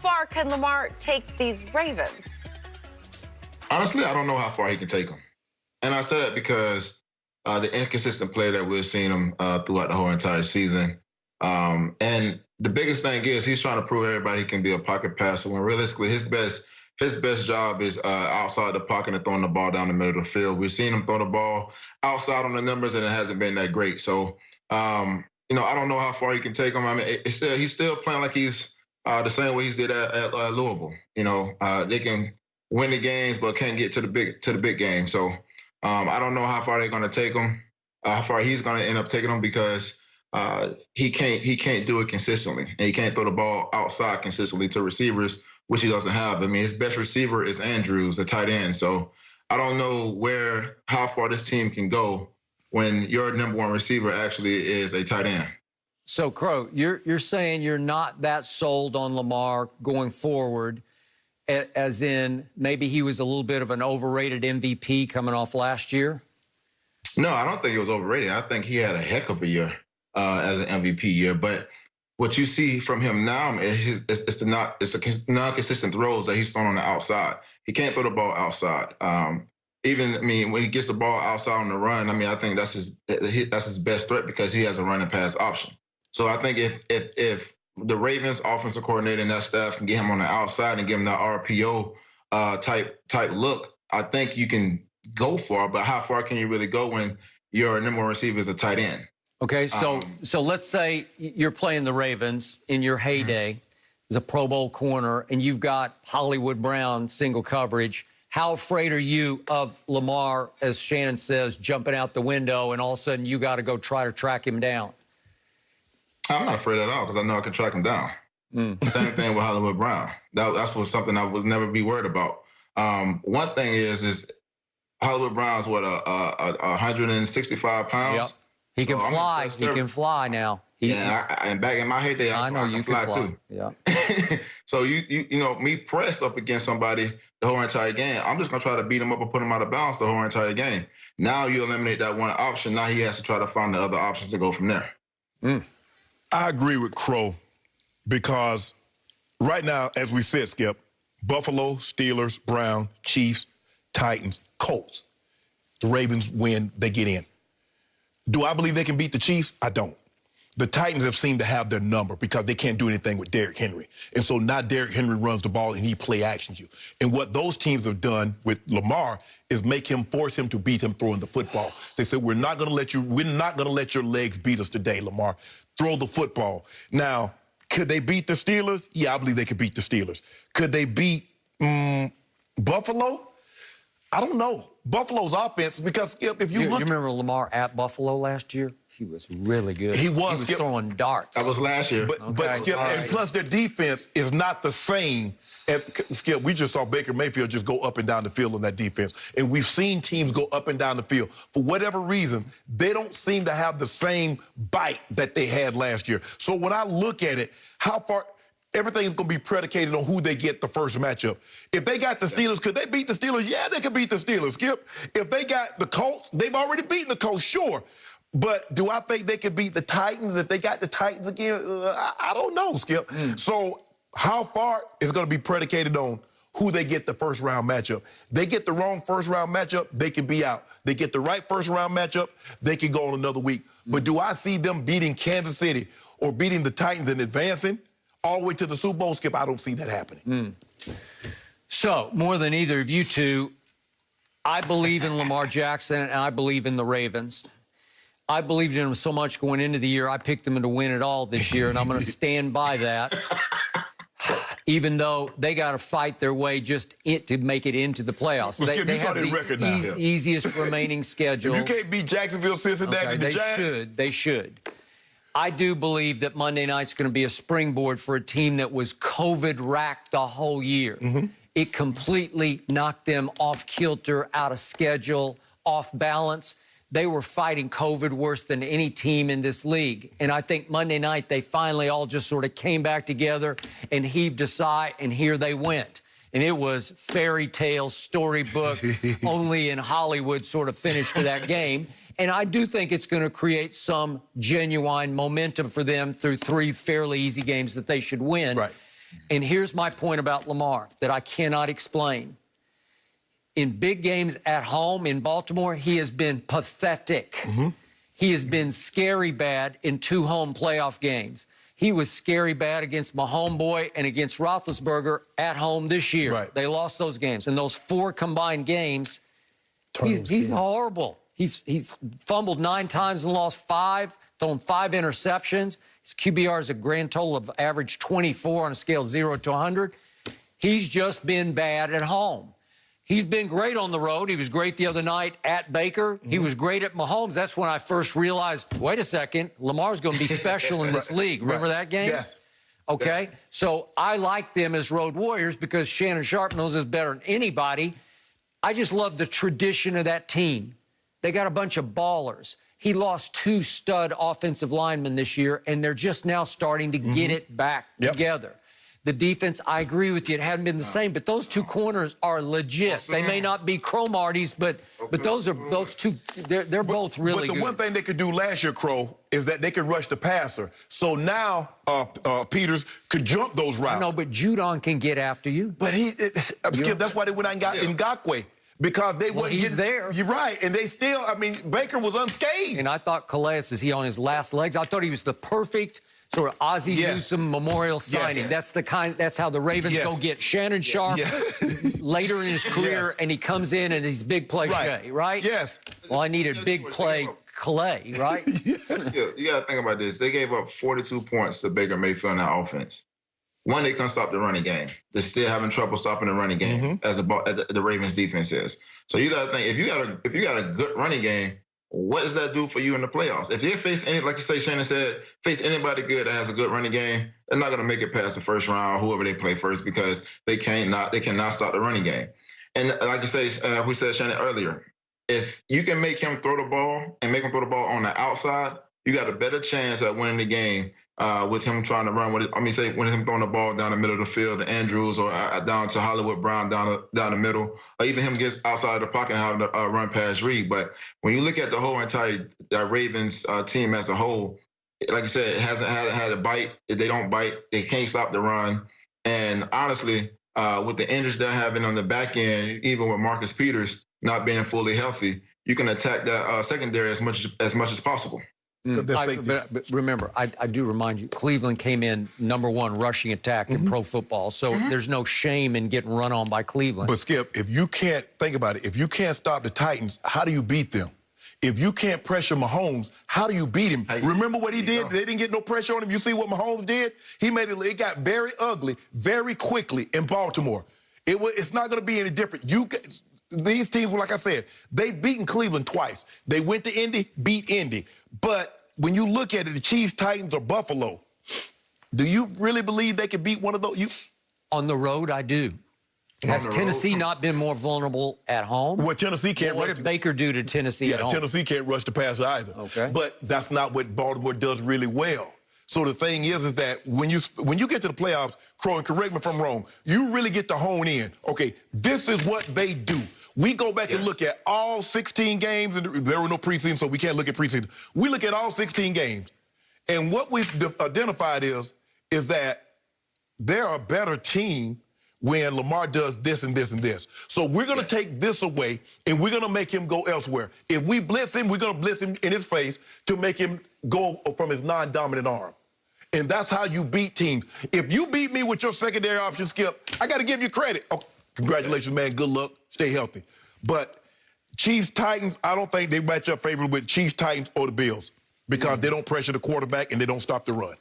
far can Lamar take these Ravens? Honestly, I don't know how far he can take them. And I say that because the inconsistent play that we're seeing him throughout the whole entire season. And the biggest thing is he's trying to prove everybody he can be a pocket passer when realistically his best job is outside the pocket and throwing the ball down the middle of the field. We've seen him throw the ball outside on the numbers, and it hasn't been that great. So, you know, I don't know how far he can take him. I mean, he's still playing like he's the same way he did at Louisville. You know, they can win the games, but can't get to the big game. So I don't know how far they're going to take him, how far he's going to end up taking them because he can't do it consistently, and he can't throw the ball outside consistently to receivers, which he doesn't have. I mean, his best receiver is Andrews, the tight end. So I don't know how far this team can go when your number one receiver actually is a tight end. So, Crow, you're saying you're not that sold on Lamar going forward, as in maybe he was a little bit of an overrated MVP coming off last year? No, I don't think he was overrated. I think he had a heck of a year as an MVP year. But what you see from him now is it's the non-consistent throws that he's throwing on the outside. He can't throw the ball outside. When he gets the ball outside on the run, I mean, I think that's his best threat because he has a run and pass option. So I think if the Ravens offensive coordinator and that staff can get him on the outside and give him that RPO type look, I think you can go far. But how far can you really go when your number one receiver is a tight end? Okay, so let's say you're playing the Ravens in your heyday as a Pro Bowl corner, and you've got Hollywood Brown single coverage. How afraid are you of Lamar, as Shannon says, jumping out the window, and all of a sudden you got to go try to track him down? I'm not afraid at all because I know I can track him down. Same thing with Hollywood Brown. That's something I was never be worried about. One thing is Hollywood Brown's what, 165 pounds? Yep. He can fly. He can fly now. And back in my heyday, I know you can fly too. Yeah. So you know, me pressed up against somebody the whole entire game, I'm just gonna try to beat him up and put him out of bounds the whole entire game. Now you eliminate that one option. Now he has to try to find the other options to go from there. I agree with Crow because right now, as we said, Skip, Buffalo, Steelers, Browns, Chiefs, Titans, Colts. The Ravens win, they get in. Do I believe they can beat the Chiefs? I don't. The Titans have seemed to have their number because they can't do anything with Derrick Henry. And so now Derrick Henry runs the ball and he play actions you. And what those teams have done with Lamar is force him to beat him throwing the football. They said, we're not going to let your legs beat us today, Lamar. Throw the football. Now, could they beat the Steelers? Yeah, I believe they could beat the Steelers. Could they beat Buffalo? I don't know. Buffalo's offense, because if you look... You remember Lamar at Buffalo last year? He was really good. He was throwing darts. That was last year. But Skip, and plus their defense is not the same as, Skip, we just saw Baker Mayfield just go up and down the field on that defense. And we've seen teams go up and down the field. For whatever reason, they don't seem to have the same bite that they had last year. So when I look at it, how far... Everything's going to be predicated on who they get the first matchup. If they got the Steelers, could they beat the Steelers? Yeah, they could beat the Steelers, Skip. If they got the Colts, they've already beaten the Colts, sure. But do I think they could beat the Titans if they got the Titans again? I don't know, Skip. So how far is going to be predicated on who they get the first-round matchup. They get the wrong first-round matchup, they can be out. They get the right first-round matchup, they can go on another week. But do I see them beating Kansas City or beating the Titans and advancing all the way to the Super Bowl, Skip? I don't see that happening. So, more than either of you two, I believe in Lamar Jackson and I believe in the Ravens. I believed in him so much going into the year, I picked him to win it all this year, and I'm going to stand by that. Even though they got to fight their way just to make it into the playoffs. Well, they have the easiest remaining schedule. If you can't beat Jacksonville, Cincinnati, okay, the Giants. They should. I do believe that Monday night's going to be a springboard for a team that was COVID-racked the whole year. It completely knocked them off kilter, out of schedule, off balance. They were fighting COVID worse than any team in this league. And I think Monday night they finally all just sort of came back together and heaved a sigh, and here they went. And it was fairy tale, storybook, only in Hollywood sort of finish to that game. And I do think it's going to create some genuine momentum for them through 3 fairly easy games that they should win. Right. And here's my point about Lamar that I cannot explain. In big games at home in Baltimore, he has been pathetic. He has been scary bad in 2 home playoff games. He was scary bad against my homeboy and against Roethlisberger at home this year. Right. They lost those games. In those 4 combined games, he's horrible. He's fumbled 9 times and lost 5, thrown 5 interceptions. His QBR is a grand total of average 24 on a scale of 0 to 100. He's just been bad at home. He's been great on the road. He was great the other night at Baker. He was great at Mahomes. That's when I first realized, wait a second, Lamar's going to be special in this league. Remember that game? Yes. Okay? So I like them as road warriors because Shannon Sharp knows us better than anybody. I just love the tradition of that team. They got a bunch of ballers. He lost 2 stud offensive linemen this year, and they're just now starting to get it back together. The defense, I agree with you, it hadn't been the same, but those 2 corners are legit. They may not be Cromarties, but those 2, they're both really good. But the one thing they could do last year, Crow, is that they could rush the passer. So now Peters could jump those routes. No, but Judon can get after you. But Skip, that's why they went out and got Ngakoue. Because they weren't getting there. You're right, and they still, I mean, Baker was unscathed. And I thought Calais, is he on his last legs? I thought he was the perfect sort of Ozzie Newsome memorial signing. That's how the Ravens go get Shannon Sharp later in his career, and he comes in and he's big play Shay, right? Yes. Well, I needed big play Calais, right? You got to think about this. They gave up 42 points to Baker Mayfield in that offense. One, they couldn't stop the running game. They're still having trouble stopping the running game as the Ravens defense is. So you got to think, if you got a good running game, what does that do for you in the playoffs? If they face like you say, Shannon said, face anybody good that has a good running game, they're not going to make it past the first round, whoever they play first, because they cannot stop the running game. And like you say, we said, Shannon, earlier, if you can make him throw the ball and make him throw the ball on the outside, you got a better chance at winning the game with him trying to run with it. I mean, say when him throwing the ball down the middle of the field to Andrews or down to Hollywood Brown down the middle, or even him gets outside of the pocket and have to run past Reed. But when you look at the whole entire Ravens team as a whole, like you said, it hasn't had a bite. They don't bite. They can't stop the run. And honestly, with the injuries they're having on the back end, even with Marcus Peters not being fully healthy, you can attack that secondary as much as possible. But remember, I do remind you, Cleveland came in #1 rushing attack in pro football, so there's no shame in getting run on by Cleveland. But, Skip, if you can't, think about it, if you can't stop the Titans, how do you beat them? If you can't pressure Mahomes, how do you beat him? Remember what he did? They didn't get no pressure on him. You see what Mahomes did? He made it got very ugly very quickly in Baltimore. It's not going to be any different. These teams, like I said, they've beaten Cleveland twice. They went to Indy, beat Indy. But when you look at it, the Chiefs, Titans, or Buffalo, do you really believe they could beat one of those? On the road, I do. Has Tennessee not been more vulnerable at home? Well, Tennessee can't What rush. did Baker do to Tennessee at home? Tennessee can't rush the passer either. Okay. But that's not what Baltimore does really well. So the thing is that when you get to the playoffs, Crow, and correct me if I'm wrong, you really get to hone in. Okay, this is what they do. We go back and look at all 16 games, and there were no preseason, so we can't look at preseason. We look at all 16 games, and what we've identified is that they're a better team when Lamar does this and this and this. So we're going to take this away, and we're going to make him go elsewhere. If we blitz him, we're going to blitz him in his face to make him go from his non-dominant arm. And that's how you beat teams. If you beat me with your secondary option, Skip, I got to give you credit. Oh, congratulations, man. Good luck. Stay healthy. But Chiefs, Titans, I don't think they match up favorably with Chiefs, Titans, or the Bills because they don't pressure the quarterback and they don't stop the run.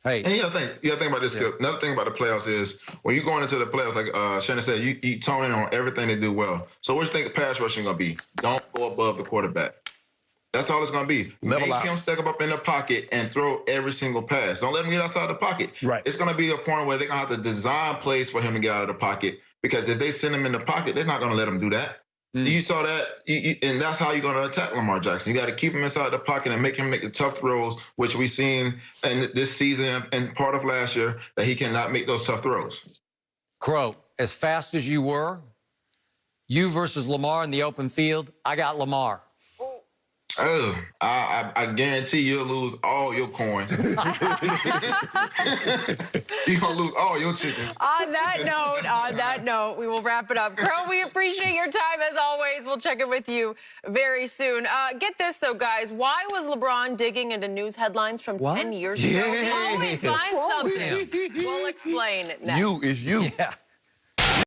Hey. And you gotta think about this, Skip. Another thing about the playoffs is when you're going into the playoffs, like Shannon said, you tone in on everything they do well. So what do you think pass rushing gonna be? Don't go above the quarterback. That's all it's going to be. Make him stack up in the pocket and throw every single pass. Don't let him get outside the pocket. Right. It's going to be a point where they're going to have to design plays for him to get out of the pocket because if they send him in the pocket, they're not going to let him do that. You saw that, and that's how you're going to attack Lamar Jackson. You got to keep him inside the pocket and make him make the tough throws, which we've seen in this season and part of last year that he cannot make those tough throws. Crow, as fast as you were, you versus Lamar in the open field, I got Lamar. Oh, I guarantee you'll lose all your coins. You're gonna lose all your chickens. On that note, we will wrap it up. Crow, we appreciate your time as always. We'll check in with you very soon. Get this though, guys. Why was LeBron digging into news headlines from 10 years ago? He always finds something. We'll explain next. You is you. Yeah.